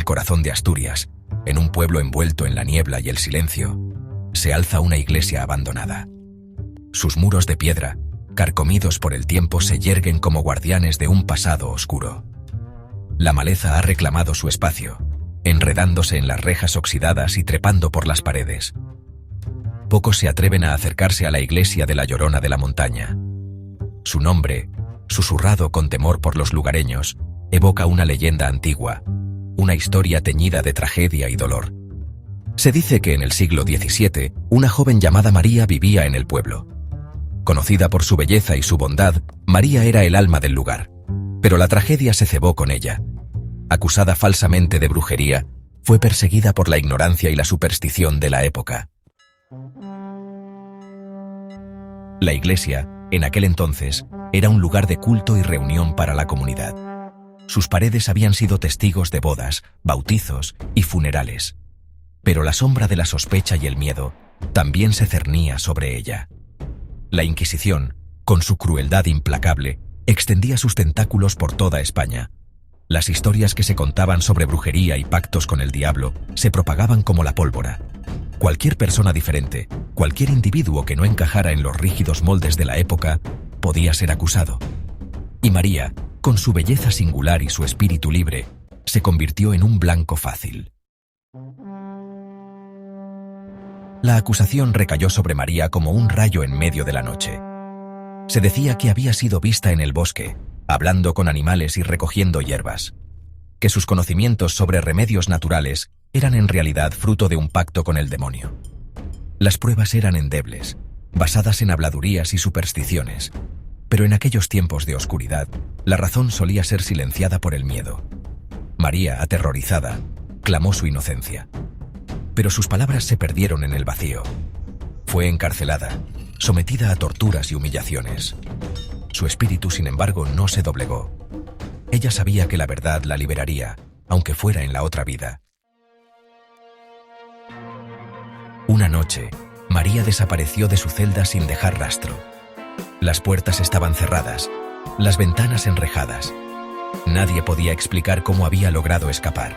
corazón de Asturias, en un pueblo envuelto en la niebla y el silencio, se alza una iglesia abandonada. Sus muros de piedra, carcomidos por el tiempo, se yerguen como guardianes de un pasado oscuro. La maleza ha reclamado su espacio, enredándose en las rejas oxidadas y trepando por las paredes. Pocos se atreven a acercarse a la iglesia de la Llorona de la Montaña. Su nombre, susurrado con temor por los lugareños, evoca una leyenda antigua, una historia teñida de tragedia y dolor. Se dice que en el siglo XVII, una joven llamada María vivía en el pueblo. Conocida por su belleza y su bondad, María era el alma del lugar, pero la tragedia se cebó con ella. Acusada falsamente de brujería, fue perseguida por la ignorancia y la superstición de la época. La iglesia, en aquel entonces, era un lugar de culto y reunión para la comunidad. Sus paredes habían sido testigos de bodas, bautizos y funerales. Pero la sombra de la sospecha y el miedo también se cernía sobre ella. La Inquisición, con su crueldad implacable, extendía sus tentáculos por toda España. Las historias que se contaban sobre brujería y pactos con el diablo se propagaban como la pólvora. Cualquier persona diferente, cualquier individuo que no encajara en los rígidos moldes de la época, podía ser acusado. Y María, con su belleza singular y su espíritu libre, se convirtió en un blanco fácil. La acusación recayó sobre María como un rayo en medio de la noche. Se decía que había sido vista en el bosque, hablando con animales y recogiendo hierbas, que sus conocimientos sobre remedios naturales eran en realidad fruto de un pacto con el demonio. Las pruebas eran endebles, basadas en habladurías y supersticiones, pero en aquellos tiempos de oscuridad, la razón solía ser silenciada por el miedo. María, aterrorizada, clamó su inocencia. Pero sus palabras se perdieron en el vacío. Fue encarcelada, sometida a torturas y humillaciones. Su espíritu, sin embargo, no se doblegó. Ella sabía que la verdad la liberaría, aunque fuera en la otra vida. Una noche, María desapareció de su celda sin dejar rastro. Las puertas estaban cerradas, las ventanas enrejadas. Nadie podía explicar cómo había logrado escapar.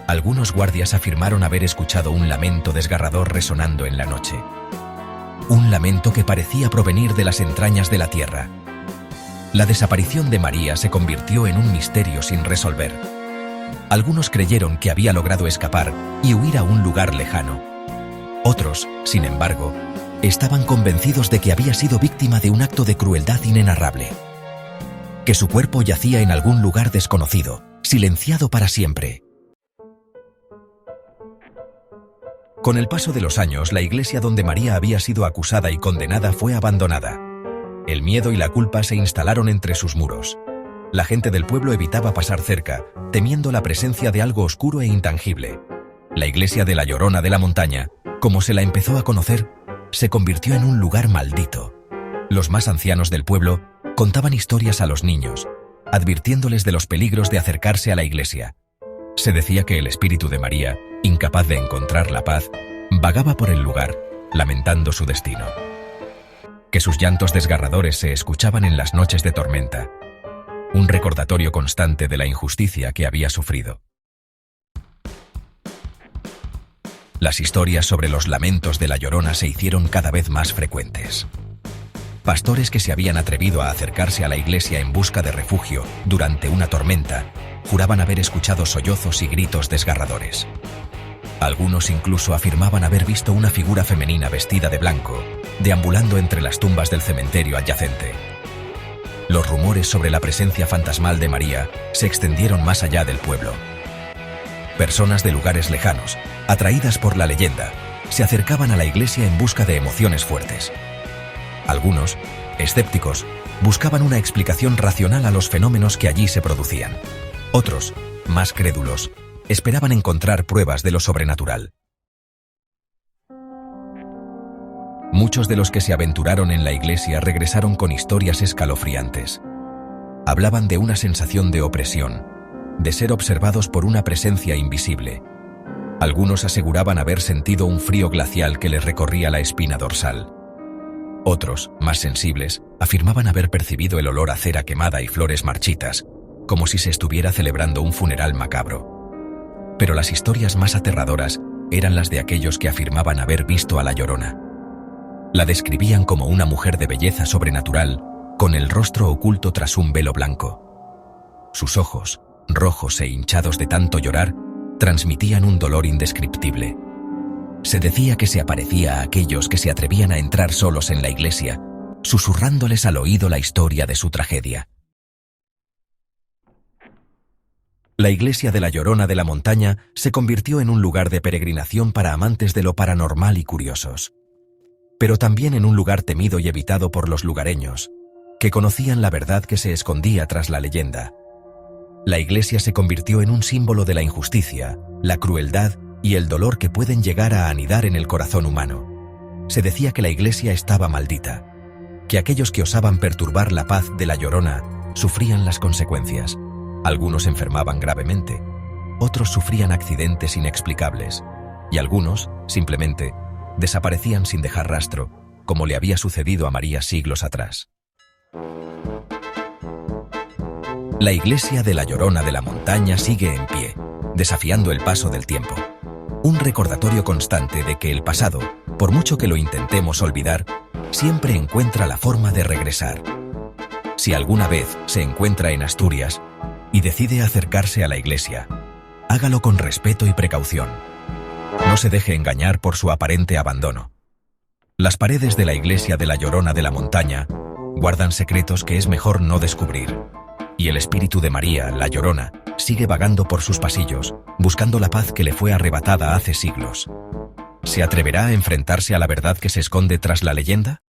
Algunos guardias afirmaron haber escuchado un lamento desgarrador resonando en la noche. Un lamento que parecía provenir de las entrañas de la tierra. La desaparición de María se convirtió en un misterio sin resolver. Algunos creyeron que había logrado escapar y huir a un lugar lejano. Otros, sin embargo, estaban convencidos de que había sido víctima de un acto de crueldad inenarrable. Que su cuerpo yacía en algún lugar desconocido, silenciado para siempre. Con el paso de los años, la iglesia donde María había sido acusada y condenada fue abandonada. El miedo y la culpa se instalaron entre sus muros. La gente del pueblo evitaba pasar cerca, temiendo la presencia de algo oscuro e intangible. La iglesia de la Llorona de la Montaña, como se la empezó a conocer, se convirtió en un lugar maldito. Los más ancianos del pueblo contaban historias a los niños, advirtiéndoles de los peligros de acercarse a la iglesia. Se decía que el espíritu de María, incapaz de encontrar la paz, vagaba por el lugar, lamentando su destino. Que sus llantos desgarradores se escuchaban en las noches de tormenta, un recordatorio constante de la injusticia que había sufrido. Las historias sobre los lamentos de la Llorona se hicieron cada vez más frecuentes. Pastores que se habían atrevido a acercarse a la iglesia en busca de refugio durante una tormenta juraban haber escuchado sollozos y gritos desgarradores. Algunos incluso afirmaban haber visto una figura femenina vestida de blanco, deambulando entre las tumbas del cementerio adyacente. Los rumores sobre la presencia fantasmal de María se extendieron más allá del pueblo. Personas de lugares lejanos, atraídas por la leyenda, se acercaban a la iglesia en busca de emociones fuertes. Algunos, escépticos, buscaban una explicación racional a los fenómenos que allí se producían. Otros, más crédulos, esperaban encontrar pruebas de lo sobrenatural. Muchos de los que se aventuraron en la iglesia regresaron con historias escalofriantes. Hablaban de una sensación de opresión, de ser observados por una presencia invisible. Algunos aseguraban haber sentido un frío glacial que les recorría la espina dorsal. Otros, más sensibles, afirmaban haber percibido el olor a cera quemada y flores marchitas, como si se estuviera celebrando un funeral macabro. Pero las historias más aterradoras eran las de aquellos que afirmaban haber visto a La Llorona. La describían como una mujer de belleza sobrenatural, con el rostro oculto tras un velo blanco. Sus ojos, rojos e hinchados de tanto llorar, transmitían un dolor indescriptible. Se decía que se aparecía a aquellos que se atrevían a entrar solos en la iglesia, susurrándoles al oído la historia de su tragedia. La iglesia de La Llorona de la Montaña se convirtió en un lugar de peregrinación para amantes de lo paranormal y curiosos, pero también en un lugar temido y evitado por los lugareños, que conocían la verdad que se escondía tras la leyenda. La iglesia se convirtió en un símbolo de la injusticia, la crueldad y el dolor que pueden llegar a anidar en el corazón humano. Se decía que la iglesia estaba maldita, que aquellos que osaban perturbar la paz de La Llorona sufrían las consecuencias. Algunos enfermaban gravemente, otros sufrían accidentes inexplicables, y algunos, simplemente, desaparecían sin dejar rastro, como le había sucedido a María siglos atrás. La iglesia de La Llorona de la Montaña sigue en pie, desafiando el paso del tiempo. Un recordatorio constante de que el pasado, por mucho que lo intentemos olvidar, siempre encuentra la forma de regresar. Si alguna vez se encuentra en Asturias y decide acercarse a la iglesia, hágalo con respeto y precaución. No se deje engañar por su aparente abandono. Las paredes de la iglesia de La Llorona de la Montaña guardan secretos que es mejor no descubrir, y el espíritu de María, La Llorona, sigue vagando por sus pasillos, buscando la paz que le fue arrebatada hace siglos. ¿Se atreverá a enfrentarse a la verdad que se esconde tras la leyenda?